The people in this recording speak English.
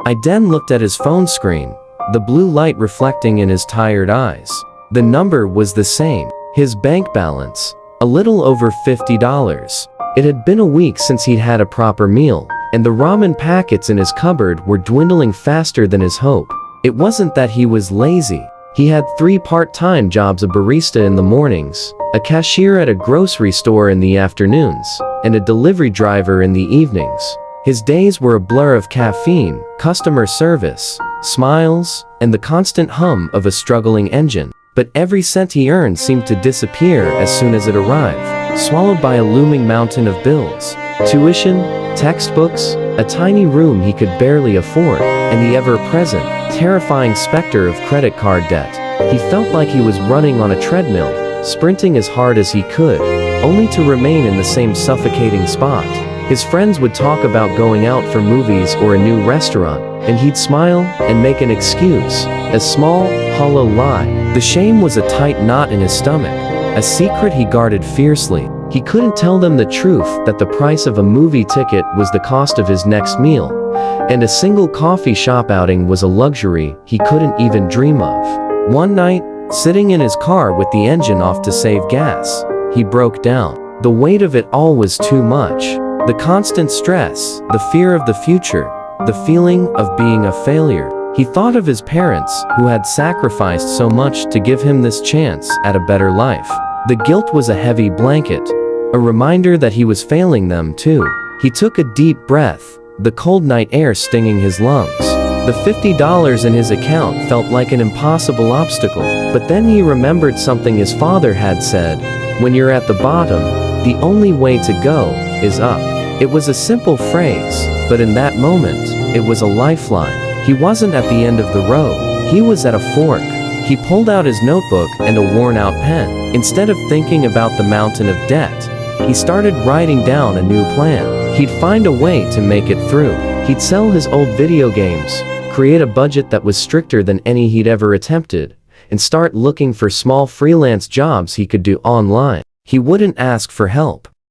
Aiden looked at his phone screen, the blue light reflecting in his tired eyes. The number was the same. His bank balance, a little over $50. It had been a week since he'd had a proper meal, and the ramen packets in his cupboard were dwindling faster than his hope. It wasn't that he was lazy. He had 3 part-time jobs: a barista in the mornings, a cashier at a grocery store in the afternoons, and a delivery driver in the evenings. His days were a blur of caffeine, customer service, smiles, and the constant hum of a struggling engine. But every cent he earned seemed to disappear as soon as it arrived, swallowed by a looming mountain of bills. Tuition, textbooks, a tiny room he could barely afford, and the ever-present, terrifying specter of credit card debt. He felt like he was running on a treadmill, sprinting as hard as he could, only to remain in the same suffocating spot. His friends would talk about going out for movies or a new restaurant, and he'd smile and make an excuse, a small, hollow lie. The shame was a tight knot in his stomach, a secret he guarded fiercely. He couldn't tell them the truth that the price of a movie ticket was the cost of his next meal, and a single coffee shop outing was a luxury he couldn't even dream of. One night, sitting in his car with the engine off to save gas, he broke down. The weight of it all was too much. The constant stress, the fear of the future, the feeling of being a failure. He thought of his parents, who had sacrificed so much to give him this chance at a better life. The guilt was a heavy blanket, a reminder that he was failing them too. He took a deep breath, the cold night air stinging his lungs. The $50 in his account felt like an impossible obstacle. But then he remembered something his father had said: when you're at the bottom, the only way to go is up. It was a simple phrase, but in that moment, it was a lifeline. He wasn't at the end of the road. He was at a fork. He pulled out his notebook and a worn-out pen. Instead of thinking about the mountain of debt, he started writing down a new plan. He'd find a way to make it through. He'd sell his old video games, create a budget that was stricter than any he'd ever attempted, and start looking for small freelance jobs he could do online. He wouldn't ask for help.